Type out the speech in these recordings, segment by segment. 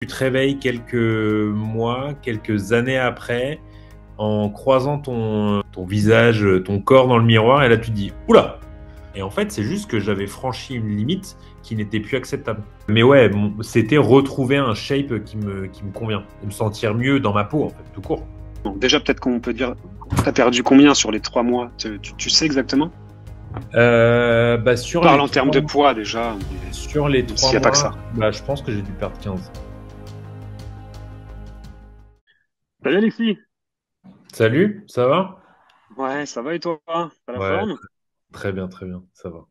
Tu te réveilles quelques mois, quelques années après, en croisant ton visage, ton corps dans le miroir, et là tu te dis oula! Et en fait, c'est juste que j'avais franchi une limite qui n'était plus acceptable. Mais ouais, c'était retrouver un shape qui me convient, et me sentir mieux dans ma peau, en fait, tout court. Bon, déjà, peut-être qu'on peut dire, t'as perdu combien sur les 3 mois? Tu sais exactement? Bah, On parle en termes de poids déjà, sur les même trois s'il n'y a pas que mois, ça. bah, je pense que j'ai dû perdre 15. Salut Alexis. Salut, ça va? Ouais, ça va et toi? T'as la Ouais, forme? très bien, ça va.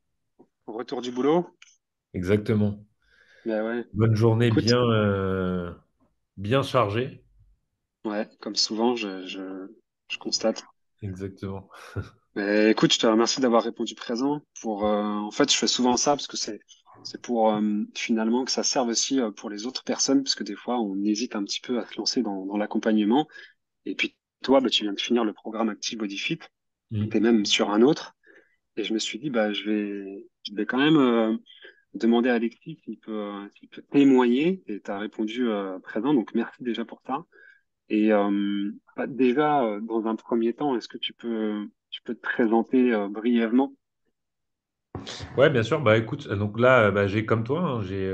Au retour du boulot? Exactement. Ben ouais. Bonne journée Écoute, bien chargée. ouais, comme souvent, je constate. Exactement. Mais écoute, je te remercie d'avoir répondu présent. En fait, je fais souvent ça parce que c'est pour finalement que ça serve aussi pour les autres personnes, parce que des fois, on hésite un petit peu à se lancer dans l'accompagnement. Et puis toi, bah, tu viens de finir le programme Active Body Fit. Mm. T'es même sur un autre. Et je me suis dit, bah, je vais quand même demander à Alexis s'il peut témoigner. Et tu as répondu présent, donc merci déjà pour ça. Et bah, déjà, dans un premier temps, est-ce que tu peux te présenter brièvement? Ouais, bien sûr. Bah écoute, donc là, bah, j'ai comme toi, hein, j'ai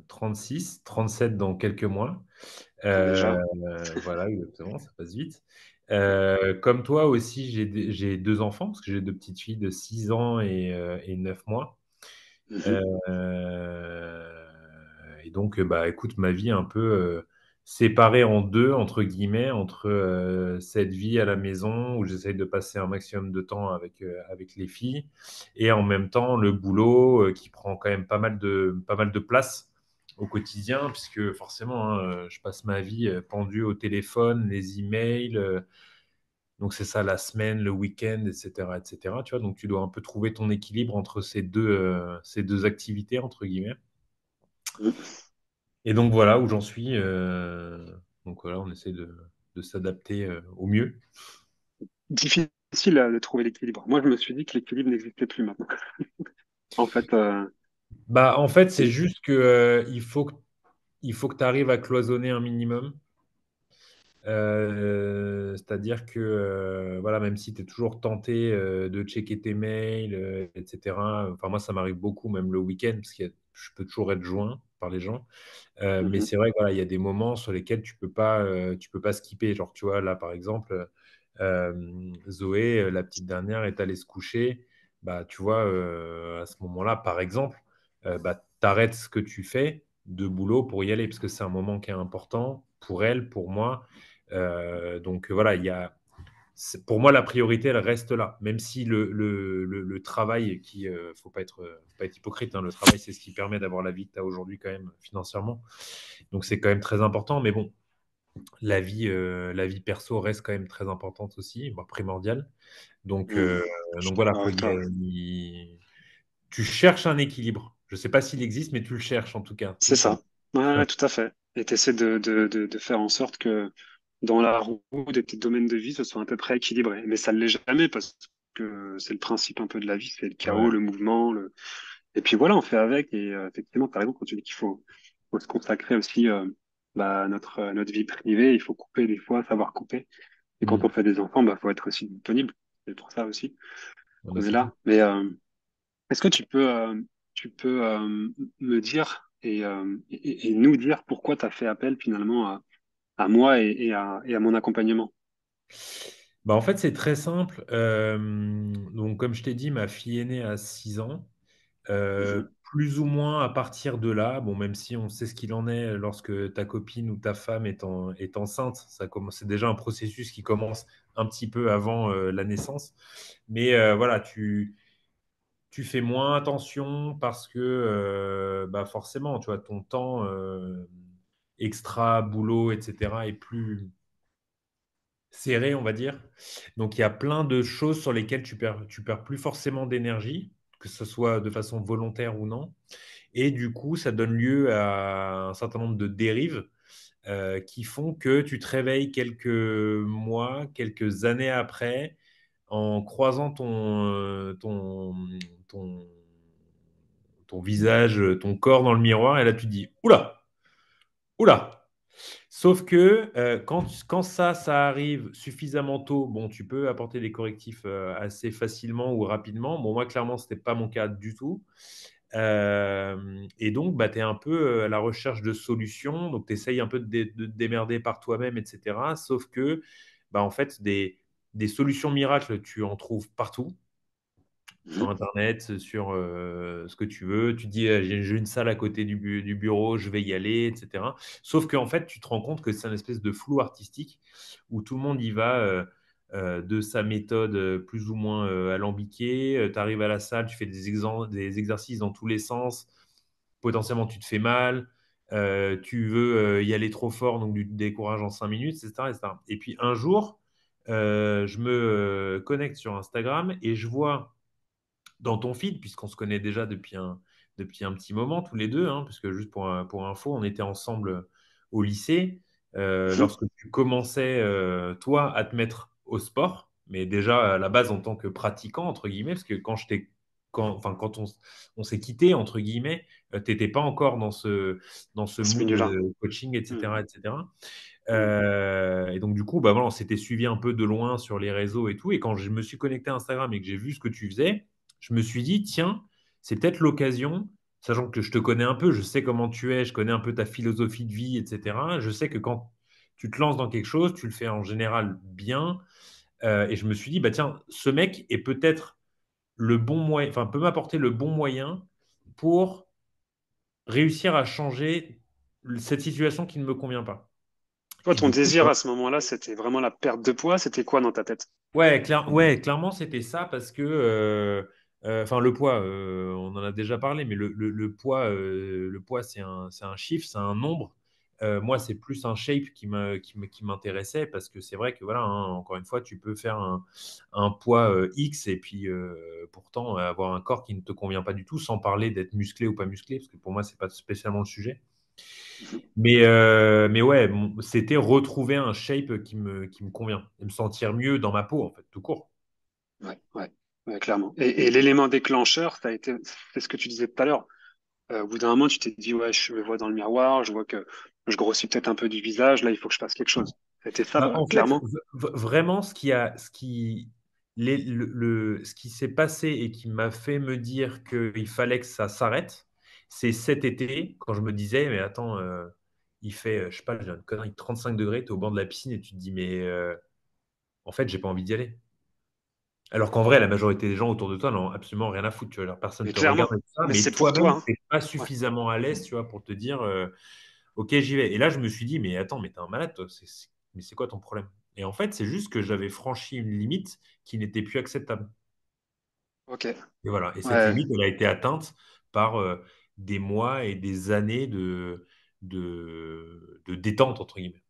37 dans quelques mois. Ah, Euh, déjà. voilà, exactement, ça passe vite. Comme toi aussi, j'ai deux enfants, parce que j'ai deux petites filles de 6 ans et 9 mois. Mhm. Euh, et donc, bah, écoute, ma vie est un peu séparée en deux, entre guillemets, entre cette vie à la maison où j'essaye de passer un maximum de temps avec les filles et en même temps le boulot qui prend quand même pas mal de place au quotidien, puisque forcément, hein, je passe ma vie pendu au téléphone, les emails. Donc c'est ça la semaine, le week-end, etc., etc. Tu vois, donc tu dois un peu trouver ton équilibre entre ces deux activités entre guillemets. Et donc voilà où j'en suis. Donc voilà, on essaie de s'adapter au mieux. Difficile de trouver l'équilibre. Moi, je me suis dit que l'équilibre n'existait plus maintenant. En fait, Bah en fait c'est c'est juste que il faut que tu arrives à cloisonner un minimum. C'est-à-dire que voilà, même si tu es toujours tenté de checker tes mails, etc. Enfin moi ça m'arrive beaucoup même le week-end parce que je peux toujours être joint par les gens. Mais Mhm. c'est vrai que voilà, il y a des moments sur lesquels tu peux pas skipper. Genre, tu vois, là, par exemple, Zoé, la petite dernière, est allée se coucher. Bah, tu vois, à ce moment-là, par exemple, bah, t'arrêtes ce que tu fais de boulot pour y aller, parce que c'est un moment qui est important pour elle, pour moi. Donc voilà, pour moi, la priorité, elle reste là. Même si le travail, faut pas être hypocrite, hein, le travail, c'est ce qui permet d'avoir la vie que tu as aujourd'hui quand même financièrement. Donc c'est quand même très important. Mais bon, la vie perso reste quand même très importante aussi, voire primordiale. Donc, Mhm. Je suis donc voilà, d'accord avec toi. tu cherches un équilibre. Je ne sais pas s'il existe, mais tu le cherches en tout cas, tout C'est le temps. ça. Ouais, Ouais. ouais, tout à fait. Et tu essaies de faire en sorte que dans la roue de tes domaines de vie, ce soit à peu près équilibré. Mais ça ne l'est jamais parce que c'est le principe un peu de la vie, c'est le chaos, Ouais. le mouvement. Et puis voilà, on fait avec. Et effectivement, tu as raison quand tu dis faut se consacrer aussi bah, à notre vie privée. Il faut couper des fois, savoir couper. Et quand Mm. on fait des enfants, bah, faut être aussi disponible. C'est pour ça aussi Ah bah, qu'on est c'est clair. là. Mais est-ce que tu peux me dire et nous dire pourquoi tu as fait appel finalement à moi et à mon accompagnement? Bah, en fait, c'est très simple. Donc, comme je t'ai dit, ma fille aînée a 6 ans. Mhm, Plus ou moins à partir de là, bon, même si on sait ce qu'il en est lorsque ta copine ou ta femme est enceinte, c'est déjà un processus qui commence un petit peu avant la naissance. Mais voilà, tu fais moins attention parce que bah forcément, tu vois, ton temps extra, boulot, etc., est plus serré, on va dire. Donc, il y a plein de choses sur lesquelles tu perds plus forcément d'énergie, que ce soit de façon volontaire ou non. Et du coup, ça donne lieu à un certain nombre de dérives qui font que tu te réveilles quelques mois, quelques années après, en croisant ton visage, ton corps dans le miroir, et là tu te dis, oula! Oula! Sauf que quand ça arrive suffisamment tôt, bon, tu peux apporter des correctifs assez facilement ou rapidement. Bon, moi, clairement, ce n'était pas mon cas du tout. Et donc, bah, tu es un peu à la recherche de solutions. Donc, tu essayes un peu de te démerder par toi-même, etc. Sauf que, bah, en fait, des solutions miracles, tu en trouves partout sur Mhm. Internet, sur ce que tu veux. Tu dis, j'ai une salle à côté du bureau, je vais y aller, etc. Sauf qu'en fait, tu te rends compte que c'est une espèce de flou artistique où tout le monde y va de sa méthode plus ou moins alambiquée. Tu arrives à la salle, tu fais des exercices dans tous les sens. Potentiellement, tu te fais mal. Tu veux y aller trop fort, donc du décourage en 5 minutes, etc., etc. Et puis un jour, je me connecte sur Instagram et je vois dans ton feed, puisqu'on se connaît déjà depuis un petit moment, tous les deux, hein, puisque juste pour info, on était ensemble au lycée, Mhm. lorsque tu commençais, toi, à te mettre au sport, mais déjà à la base en tant que pratiquant, entre guillemets, parce que quand on s'est quitté, entre guillemets, tu n'étais pas encore dans ce À ce mood milieu-là. coaching, Mhm. etc., etc. Mhm. Et donc, du coup, bah, voilà, on s'était suivi un peu de loin sur les réseaux et tout. Et quand je me suis connecté à Instagram et que j'ai vu ce que tu faisais, je me suis dit, tiens, c'est peut-être l'occasion, sachant que je te connais un peu, je sais comment tu es, je connais un peu ta philosophie de vie, etc. Je sais que quand tu te lances dans quelque chose, tu le fais en général bien. Et je me suis dit, bah, tiens, ce mec est peut-être le bon moyen, enfin, peut m'apporter le bon moyen pour réussir à changer cette situation qui ne me convient pas. Toi, Et ton du coup, désir à ce moment-là, c'était vraiment la perte de poids. C'était quoi dans ta tête? ouais, clairement, c'était ça parce que, enfin, le poids, on en a déjà parlé, mais le poids, c'est un chiffre, c'est un nombre. Moi, c'est plus un shape qui m'intéressait parce que c'est vrai que, voilà, hein, encore une fois, tu peux faire un poids X et puis pourtant avoir un corps qui ne te convient pas du tout, sans parler d'être musclé ou pas musclé, parce que pour moi, c'est pas spécialement le sujet. Mhm. Mais ouais, c'était retrouver un shape qui me convient et me sentir mieux dans ma peau, en fait, tout court. Ouais, ouais, ouais, clairement. Et l'élément déclencheur, ça a été, c'est ce que tu disais tout à l'heure. Au bout d'un moment, tu t'es dit, ouais, je me vois dans le miroir, je vois que je grossis peut-être un peu du visage, là, il faut que je fasse quelque chose. C'était ça, Bah, en fait, clairement. vraiment, ce qui s'est passé et qui m'a fait me dire qu'il fallait que ça s'arrête, c'est cet été, quand je me disais, mais attends, il fait, je sais pas, j'ai une connerie, 35 degrés, tu es au bord de la piscine et tu te dis, mais en fait, j'ai pas envie d'y aller. Alors qu'en vrai, la majorité des gens autour de toi n'ont absolument rien à foutre. Tu vois, genre, personne Mais te regarde clairement. et tout ça, Mais mais c'est pour toi, toi-même, hein. tu n'es pas Ouais. suffisamment à l'aise, tu vois, pour te dire, OK, j'y vais. Et là, je me suis dit, mais attends, mais t'es un malade, toi. Mais c'est quoi ton problème? Et en fait, c'est juste que j'avais franchi une limite qui n'était plus acceptable. Ok. Et voilà. Et cette Ouais. limite, elle a été atteinte par des mois et des années de détente, entre guillemets.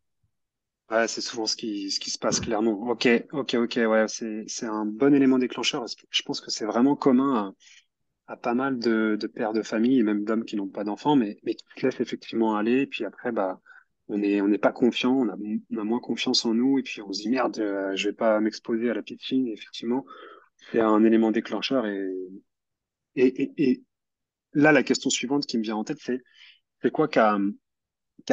Ouais, c'est souvent ce qui se passe clairement. Ok, ok, ok. Ouais, c'est un bon élément déclencheur. Parce que je pense que c'est vraiment commun à pas mal de pères de famille et même d'hommes qui n'ont pas d'enfants, mais qui se laissent effectivement aller. Et puis après, bah, on n'est pas confiant, on a moins confiance en nous. Et puis on se dit merde, je vais pas m'exposer à la piscine. Et effectivement, c'est un élément déclencheur. Et là, la question suivante qui me vient en tête, c'est quoi qui a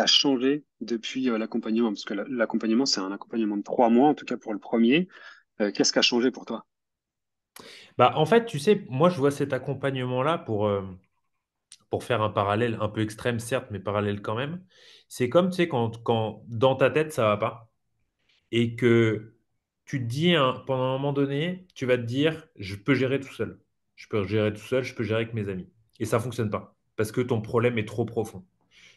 changé depuis l'accompagnement? Parce que l'accompagnement, c'est un accompagnement de 3 mois, en tout cas pour le premier. Qu'est-ce qui a changé pour toi? Bah, en fait, tu sais, moi, je vois cet accompagnement-là pour faire un parallèle un peu extrême, certes, mais parallèle quand même. C'est comme, tu sais, quand dans ta tête, ça va pas et que tu te dis, hein, pendant un moment donné, tu vas te dire, je peux gérer tout seul. Je peux gérer tout seul, je peux gérer avec mes amis. Et ça fonctionne pas parce que ton problème est trop profond.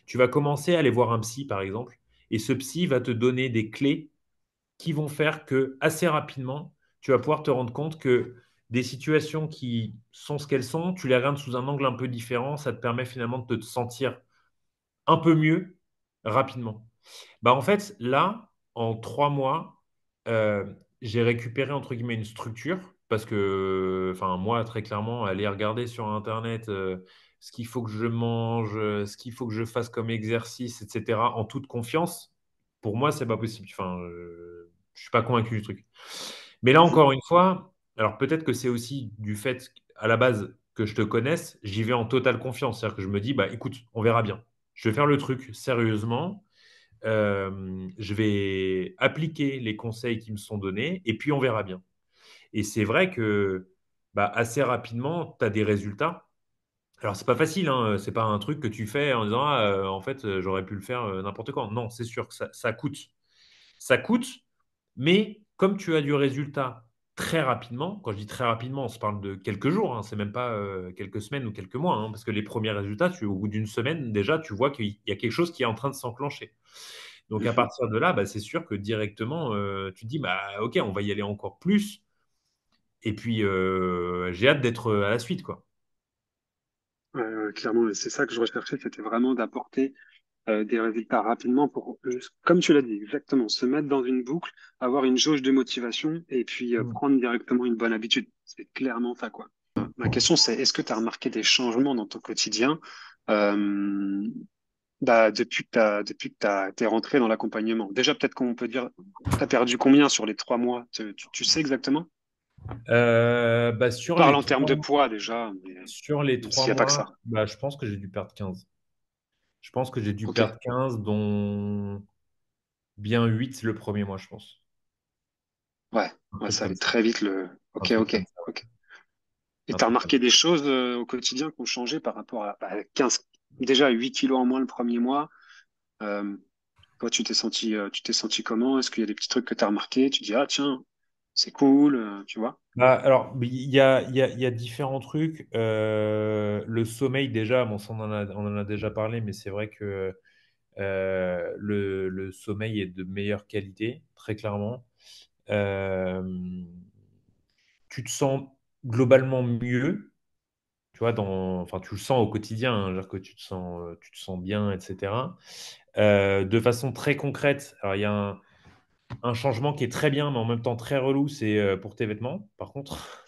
Tu vas commencer à aller voir un psy, par exemple, et ce psy va te donner des clés qui vont faire que assez rapidement, tu vas pouvoir te rendre compte que des situations qui sont ce qu'elles sont, tu les regardes sous un angle un peu différent, ça te permet finalement de te sentir un peu mieux rapidement. Bah, en fait, là, en 3 mois, j'ai récupéré entre guillemets une structure parce que, enfin, moi, très clairement, aller regarder sur Internet ce qu'il faut que je mange, ce qu'il faut que je fasse comme exercice, etc., en toute confiance, pour moi, c'est pas possible. Enfin, je suis pas convaincu du truc. Mais là, Mhm. encore une fois, alors peut-être que c'est aussi du fait à la base que je te connaisse, j'y vais en totale confiance. C'est-à-dire que je me dis, bah écoute, on verra bien. je vais faire le truc sérieusement. Je vais appliquer les conseils qui me sont donnés et puis on verra bien. Et c'est vrai que bah, assez rapidement, tu as des résultats. Alors, c'est pas facile, hein, c'est pas un truc que tu fais en disant ah, en fait, j'aurais pu le faire n'importe quand. Non, c'est sûr que ça coûte. Ça coûte, mais comme tu as du résultat très rapidement, quand je dis très rapidement, on se parle de quelques jours, hein, c'est même pas quelques semaines ou quelques mois, hein, parce que les premiers résultats, au bout d'une semaine, déjà, tu vois qu'il y a quelque chose qui est en train de s'enclencher. Donc, à Mhm. partir de là, bah, c'est sûr que directement, tu te dis, bah, OK, on va y aller encore plus. Et puis, j'ai hâte d'être à la suite, quoi. Clairement, et c'est ça que je recherchais, c'était vraiment d'apporter des résultats rapidement pour, comme tu l'as dit, exactement, se mettre dans une boucle, avoir une jauge de motivation et puis Mm. prendre directement une bonne habitude. C'est clairement ça, quoi. Ma question, c'est est-ce que tu as remarqué des changements dans ton quotidien euh, depuis que t'es rentré dans l'accompagnement? Déjà, peut-être qu'on peut dire, tu as perdu combien sur les 3 mois? Tu sais exactement? Bah, Je parle en termes de poids déjà, mais sur les même trois s'il n'y a pas que mois, ça. bah, je pense que j'ai dû perdre 15. Je pense que j'ai dû Ok, perdre 15, dont bien 8 le premier mois, je pense. ouais, Un ouais, truc ça comme allait ça. très vite le. Un Ok, truc ok, comme ça. ok. Et Un tu as truc comme remarqué ça. des choses au quotidien qui ont changé par rapport à 15, déjà 8 kilos en moins le premier mois. Euh, Toi, tu t'es senti comment? Est-ce qu'il y a des petits trucs que tu as remarqué? Tu dis, ah tiens, c'est cool, tu vois? Bah, alors, il y a différents trucs. Le sommeil, déjà, bon, ça, on en a déjà parlé, mais c'est vrai que le sommeil est de meilleure qualité, très clairement. Euh, Tu te sens globalement mieux, tu vois, enfin, tu le sens au quotidien, hein, c'est-à-dire que tu te sens bien, etc. De façon très concrète, alors il y a un changement qui est très bien, mais en même temps très relou, c'est pour tes vêtements, par contre.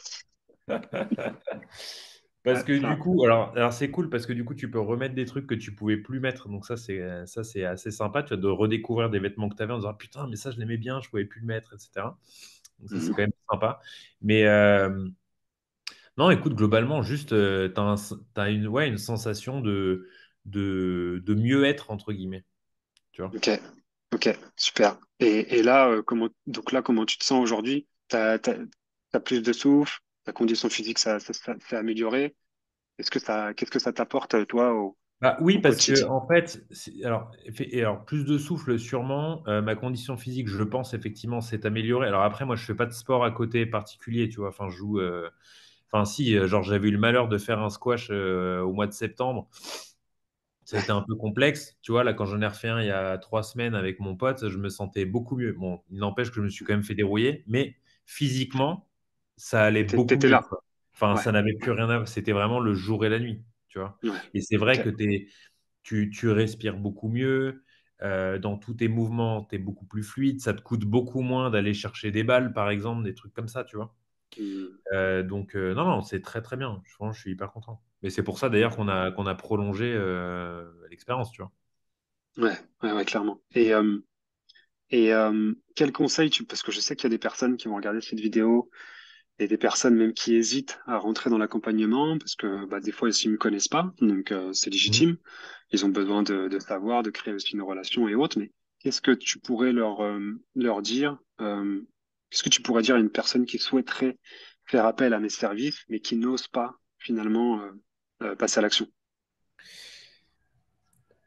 Parce Ouais, que du ça. coup, alors c'est cool parce que du coup, tu peux remettre des trucs que tu pouvais plus mettre. Donc ça c'est assez sympa, tu vois, de redécouvrir des vêtements que tu avais en disant putain, mais ça je l'aimais bien, je pouvais plus le mettre, etc. Donc ça c'est Mhm. quand même sympa. Mais non, écoute, globalement, juste, t'as une sensation de mieux-être, entre guillemets. Tu vois. Ok, ok, super. Et là, comment tu te sens aujourd'hui? T'as plus de souffle, ta condition physique, ça s'est amélioré. Qu'est-ce que ça t'apporte, toi, Bah, oui, au parce que quotidien? en fait, alors, plus de souffle, sûrement. Ma condition physique, je pense, effectivement, s'est améliorée. Alors après, moi, je fais pas de sport à côté particulier, tu vois. Enfin, je joue. Enfin, si, genre, j'avais eu le malheur de faire un squash au mois de septembre. Ça a été un peu complexe. Tu vois, là, quand j'en ai refait un il y a 3 semaines avec mon pote, je me sentais beaucoup mieux. Bon, il n'empêche que je me suis quand même fait dérouiller, mais physiquement, ça allait beaucoup T'étais mieux, là. quoi. Enfin, Ouais, ça n'avait plus rien à voir. C'était vraiment le jour et la nuit, tu vois. ouais. Et c'est vrai Ok. que tu respires beaucoup mieux. Dans tous tes mouvements, tu es beaucoup plus fluide. Ça te coûte beaucoup moins d'aller chercher des balles, par exemple, des trucs comme ça, tu vois. Hmm. Donc, non, non, c'est très, très bien. Franchement, je suis hyper content. Mais c'est pour ça, d'ailleurs, qu'on a prolongé l'expérience, tu vois. Ouais, ouais, ouais, clairement. Quel conseil parce que je sais qu'il y a des personnes qui vont regarder cette vidéo et des personnes même qui hésitent à rentrer dans l'accompagnement parce que bah, des fois, ils ne me connaissent pas, donc c'est Mhm. légitime. Ils ont besoin de savoir, de créer aussi une relation et autres. Mais qu'est-ce que tu pourrais leur dire? Qu'est-ce que tu pourrais dire à une personne qui souhaiterait faire appel à mes services, mais qui n'ose pas finalement passer à l'action?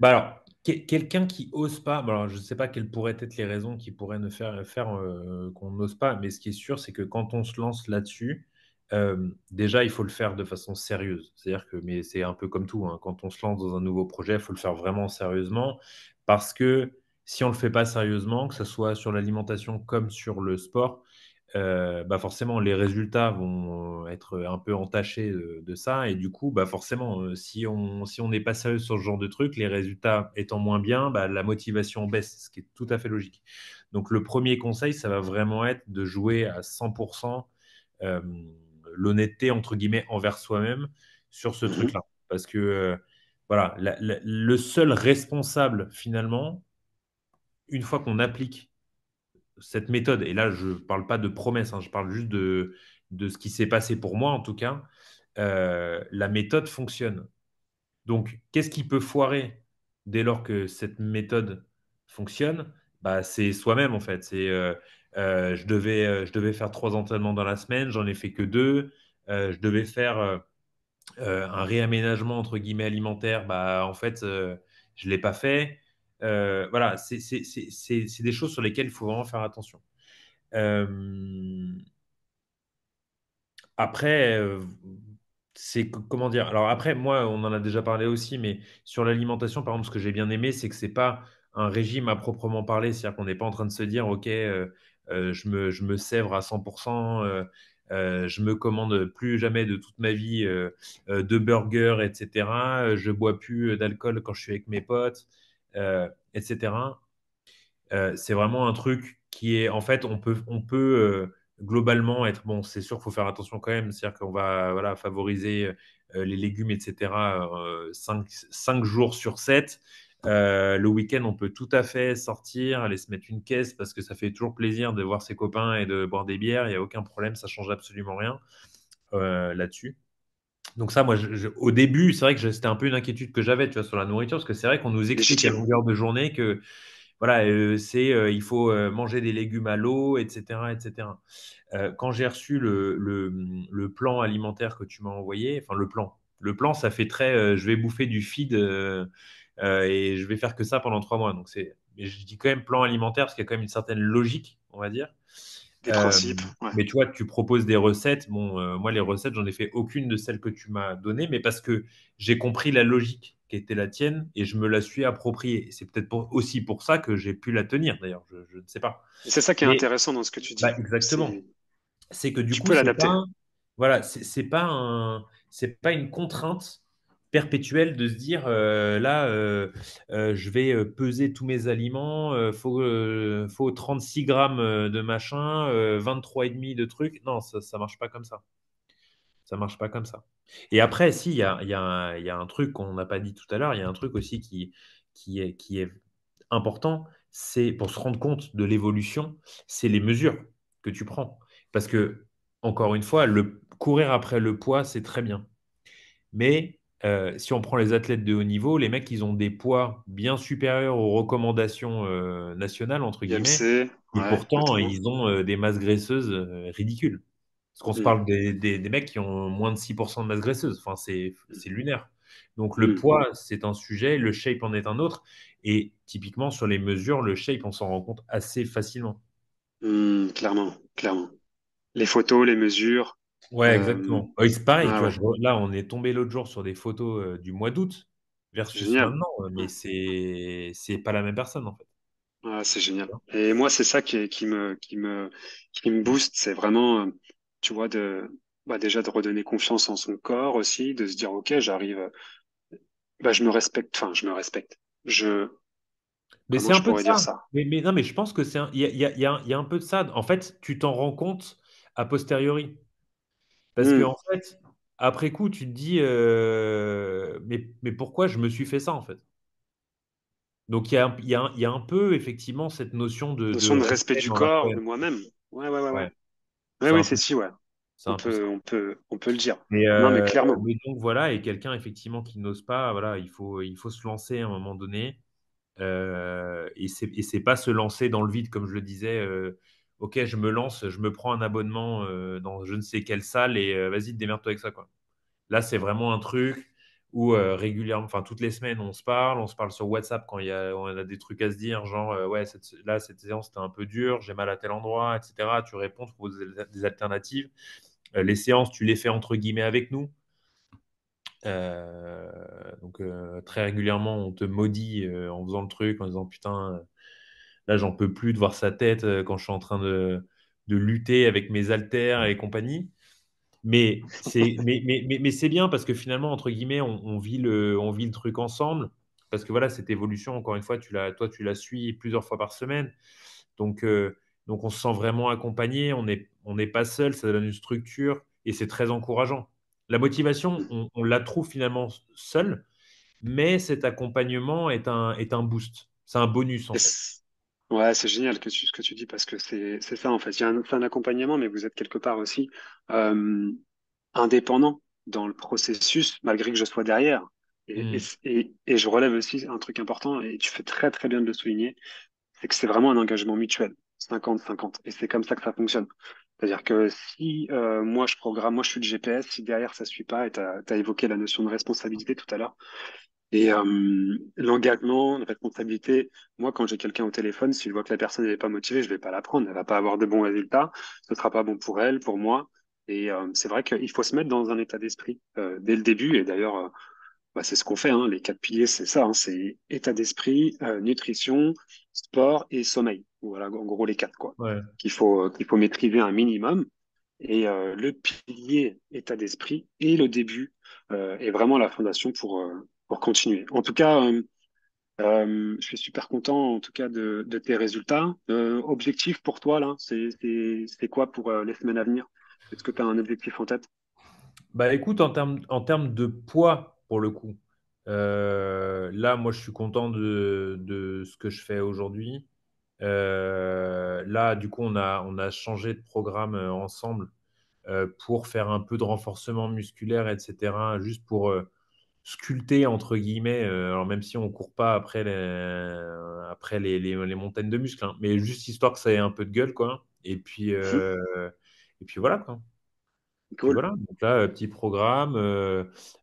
Bah alors, quelqu'un qui ose pas, bah alors je ne sais pas quelles pourraient être les raisons qui pourraient ne faire qu'on n'ose pas, mais ce qui est sûr, c'est que quand on se lance là-dessus, déjà, il faut le faire de façon sérieuse. C'est-à-dire que, mais c'est un peu comme tout, hein, quand on se lance dans un nouveau projet, il faut le faire vraiment sérieusement, parce que si on ne le fait pas sérieusement, que ce soit sur l'alimentation comme sur le sport, bah forcément, les résultats vont être un peu entachés de ça. Et du coup, bah forcément, si on n'est pas sérieux sur ce genre de truc, les résultats étant moins bien, bah, la motivation baisse, ce qui est tout à fait logique. Donc, le premier conseil, ça va vraiment être de jouer à 100% euh, l'honnêteté, entre guillemets, envers soi-même sur ce Mhm. truc-là. Parce que, voilà, le seul responsable, finalement, une fois qu'on applique cette méthode, et là, je ne parle pas de promesses, hein, je parle juste de ce qui s'est passé pour moi, en tout cas, la méthode fonctionne. Donc, qu'est-ce qui peut foirer? dès lors que cette méthode fonctionne, bah, c'est soi-même en fait. Je devais faire 3 entraînements dans la semaine, j'en ai fait que deux. Je devais faire un réaménagement entre guillemets alimentaire, bah, en fait, je ne l'ai pas fait. Voilà, c'est des choses sur lesquelles il faut vraiment faire attention. Euh, Après, comment dire? Alors après, moi, on en a déjà parlé aussi, mais sur l'alimentation, par exemple, ce que j'ai bien aimé, c'est que c'est pas un régime à proprement parler. C'est-à-dire qu'on n'est pas en train de se dire, OK, je me sèvre à 100%, je me commande plus jamais de toute ma vie de burgers, etc. Je bois plus d'alcool quand je suis avec mes potes, etc. C'est vraiment un truc qui est, en fait, on peut globalement être, bon, c'est sûr qu'il faut faire attention quand même, c'est-à-dire qu'on va voilà, favoriser les légumes, etc., 5 jours sur 7. Le week-end, on peut tout à fait sortir, aller se mettre une caisse parce que ça fait toujours plaisir de voir ses copains et de boire des bières. Il n'y a aucun problème, ça change absolument rien là-dessus. Donc ça, moi, au début, c'est vrai que c'était un peu une inquiétude que j'avais, tu vois, sur la nourriture, parce que c'est vrai qu'on nous explique à Légitime. longueur de journée que voilà, il faut manger des légumes à l'eau, etc., etc. Quand j'ai reçu le plan alimentaire que tu m'as envoyé, enfin le plan, ça fait très, je vais bouffer du feed et je vais faire que ça pendant 3 mois. Donc mais je dis quand même plan alimentaire parce qu'il y a quand même une certaine logique, on va dire. Des Euh, principes. Ouais. mais tu vois, tu proposes des recettes. Bon, moi, les recettes, j'en ai fait aucune de celles que tu m'as données, mais parce que j'ai compris la logique qui était la tienne et je me la suis appropriée. C'est peut-être aussi pour ça que j'ai pu la tenir, d'ailleurs. Je ne sais pas. Et c'est ça qui est Mais intéressant dans ce que tu bah, dis. exactement. C'est, C'est que du tu coup, peux c'est l'adapter. pas, voilà, c'est pas une contrainte perpétuelle de se dire là, je vais peser tous mes aliments, faut 36 grammes de machin, 23,5 de trucs. Non, ça marche pas comme ça. Ça marche pas comme ça. Et après, si, il y a un truc qu'on n'a pas dit tout à l'heure, il y a un truc aussi qui est important, c'est pour se rendre compte de l'évolution, c'est les mesures que tu prends. Parce que, encore une fois, courir après le poids, c'est très bien. Mais si on prend les athlètes de haut niveau, les mecs, ils ont des poids bien supérieurs aux recommandations nationales, entre guillemets, IMC, et ouais, pourtant, notamment. ils ont des masses graisseuses ridicules. Parce qu'on se Hmm. parle des mecs qui ont moins de 6% de masse graisseuse. Enfin, c'est lunaire. Donc, le Hmm. poids, c'est un sujet, le shape en est un autre. Et typiquement, sur les mesures, le shape, on s'en rend compte assez facilement. Hmm, clairement, clairement. Les photos, les mesures. Ouais, euh, exactement. C'est pareil, tu ah vois, ouais, là, on est tombé l'autre jour sur des photos du mois d'août c'est versus génial. maintenant, Ouais. mais c'est pas la même personne, en fait. Ah, c'est génial. Et moi, c'est ça qui me booste. C'est vraiment, tu vois, bah, déjà de redonner confiance en son corps aussi, de se dire, OK, j'arrive, bah, je me respecte, enfin, je me respecte. Je, Mais comment c'est un je peu de pourrais dire ça. ça? Mais non, mais je pense que il y a un peu de ça. En fait, tu t'en rends compte a posteriori. Parce que, Hmm. en fait, après coup, tu te dis, mais pourquoi je me suis fait ça, en fait? Donc, il y a un peu, effectivement, cette notion de Notion de respect respect du dans la. corps, Ouais, de moi-même. Ouais, ouais, ouais, ouais. ouais, Ouais, c'est oui, un c'est peu, si, ouais. c'est un peu ça. On peut le dire. Mais, Non, mais clairement. donc, voilà, et quelqu'un, effectivement, qui n'ose pas, voilà, il faut se lancer à un moment donné. Et c'est pas se lancer dans le vide, comme je le disais. Ok, je me lance, je me prends un abonnement dans je ne sais quelle salle et vas-y, démerde-toi avec ça, quoi. Là, c'est vraiment un truc où régulièrement, enfin toutes les semaines, on se parle sur WhatsApp quand on a des trucs à se dire, genre ouais, là, cette séance, c'était un peu dur, j'ai mal à tel endroit, etc. Tu réponds, tu proposes des alternatives. Les séances, tu les fais entre guillemets avec nous. Donc très régulièrement, on te maudit en faisant le truc, en disant putain, là, j'en peux plus de voir sa tête quand je suis en train de lutter avec mes haltères et compagnie. Mais c'est bien parce que finalement, entre guillemets, on vit le truc ensemble. Parce que voilà, cette évolution, encore une fois, toi, tu la suis plusieurs fois par semaine. Donc, on se sent vraiment accompagné. On n'est pas seul, ça donne une structure et c'est très encourageant. La motivation, on la trouve finalement seule, mais cet accompagnement est un boost. C'est un bonus, en Et fait. ouais, c'est génial ce que tu dis parce que c'est ça en fait. C'est un accompagnement, mais vous êtes quelque part aussi euh, indépendant dans le processus, malgré que je sois derrière. Hmm. Et je relève aussi un truc important, et tu fais très très bien de le souligner, c'est que c'est vraiment un engagement mutuel, 50-50. Et c'est comme ça que ça fonctionne. C'est-à-dire que si moi je programme, moi je suis le GPS, si derrière ça suit pas, et tu as évoqué la notion de responsabilité tout à l'heure, et l'engagement, la responsabilité, moi quand j'ai quelqu'un au téléphone, si je vois que la personne n'est pas motivée, je vais pas la prendre, elle va pas avoir de bons résultats, ce sera pas bon pour elle, pour moi. Et c'est vrai qu'il faut se mettre dans un état d'esprit dès le début, et d'ailleurs bah, c'est ce qu'on fait, hein. Les quatre piliers, c'est ça, hein. C'est état d'esprit, nutrition, sport et sommeil. Voilà, en gros, les quatre, quoi. Ouais. Qu'il faut maîtriser un minimum. Et le pilier état d'esprit et le début est vraiment la fondation pour continuer. En tout cas, je suis super content, en tout cas, de tes résultats. Objectif pour toi, là, c'est quoi pour les semaines à venir? Est-ce que tu as un objectif en tête? Bah écoute, en termes de poids, pour le coup, là, moi, je suis content de ce que je fais aujourd'hui. Là, du coup, on a changé de programme ensemble pour faire un peu de renforcement musculaire, etc., juste pour sculpter, entre guillemets, alors même si on court pas après les montagnes de muscles, hein, mais juste histoire que ça ait un peu de gueule, quoi. Mhm. Et puis voilà, quoi. Puis Cool. voilà, donc là, petit programme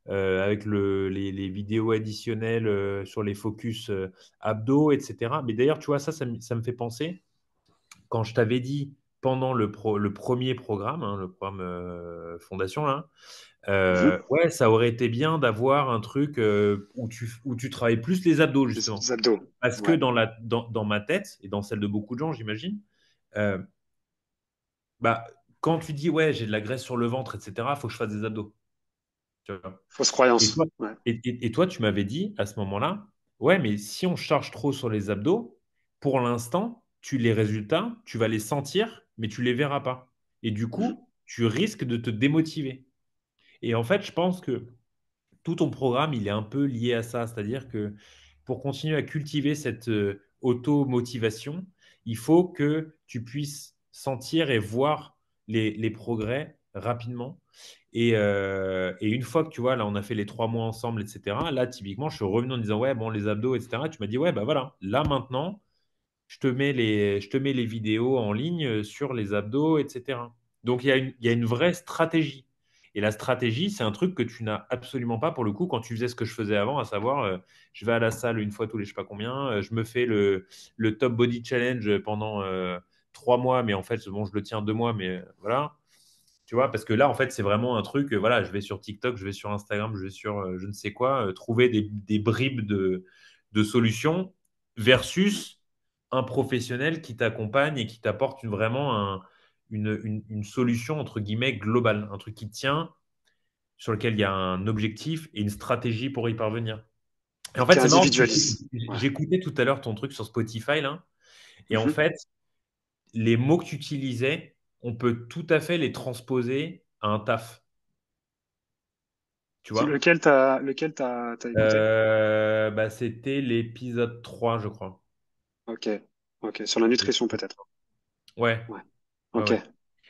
avec les vidéos additionnelles sur les focus abdos, etc. Mais d'ailleurs, tu vois, ça me fait penser, quand je t'avais dit pendant le premier programme, hein, le programme Fondation, là, Mhm. ouais, ça aurait été bien d'avoir un truc où tu travailles plus les abdos, justement. Les abdos. Parce que Ouais. dans ma tête, et dans celle de beaucoup de gens, j'imagine, euh, bah, quand tu dis, ouais, j'ai de la graisse sur le ventre, etc., il faut que je fasse des abdos. Tu vois. Fausse Et toi, croyance. Ouais. et toi, tu m'avais dit à ce moment-là, ouais, mais si on charge trop sur les abdos, pour l'instant, les résultats, tu vas les sentir, mais tu les verras pas. Et du Mhm. coup, tu risques de te démotiver. Et en fait, je pense que tout ton programme, il est un peu lié à ça. C'est-à-dire que pour continuer à cultiver cette auto-motivation, il faut que tu puisses sentir et voir les progrès rapidement. Et une fois que tu vois, là, on a fait les 3 mois ensemble, etc. Là, typiquement, je suis revenu en disant, ouais, bon, les abdos, etc. Tu m'as dit, ouais, bah voilà, là, maintenant, je te mets les vidéos en ligne sur les abdos, etc. Donc, il y a une vraie stratégie. Et la stratégie, c'est un truc que tu n'as absolument pas pour le coup quand tu faisais ce que je faisais avant, à savoir, je vais à la salle une fois tous les je sais pas combien, je me fais le Top Body Challenge pendant 3 mois, mais en fait, bon, je le tiens 2 mois, mais voilà. Tu vois, parce que là, en fait, c'est vraiment un truc, voilà, je vais sur TikTok, je vais sur Instagram, je vais sur je ne sais quoi, trouver des bribes de solutions versus un professionnel qui t'accompagne et qui t'apporte vraiment une solution, entre guillemets, globale, un truc qui tient, sur lequel il y a un objectif et une stratégie pour y parvenir. Et en fait, Qui c'est marrant, parce que individualise. Ouais. j'écoutais tout à l'heure ton truc sur Spotify, là, et en Mhm. fait, les mots que tu utilisais, on peut tout à fait les transposer à un taf. Tu vois? T'as écouté? Bah, c'était l'épisode 3, je crois. Ok. Ok. Sur la nutrition, peut-être. Ouais, Ouais. ouais, Ok. ouais.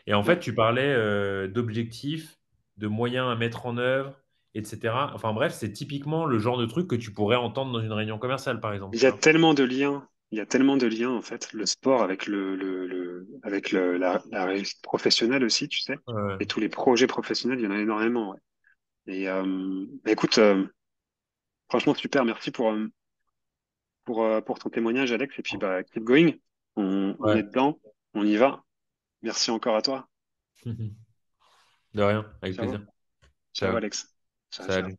Et en fait, Ouais. tu parlais d'objectifs, de moyens à mettre en œuvre, etc. Enfin bref, c'est typiquement le genre de truc que tu pourrais entendre dans une réunion commerciale, par exemple, Il y tu a vois. tellement de liens. Il y a tellement de liens, en fait. Le sport avec la réussite professionnelle aussi, tu sais. Ouais. Et tous les projets professionnels, il y en a énormément, ouais. Et bah, écoute, franchement, super. Merci pour ton témoignage, Alex. Et puis, bah, keep going. On Ouais. est dedans. On y va. Merci encore à toi. De rien, avec Ciao. plaisir. Ciao, Ciao. Alex. Ciao, ciao. Salut.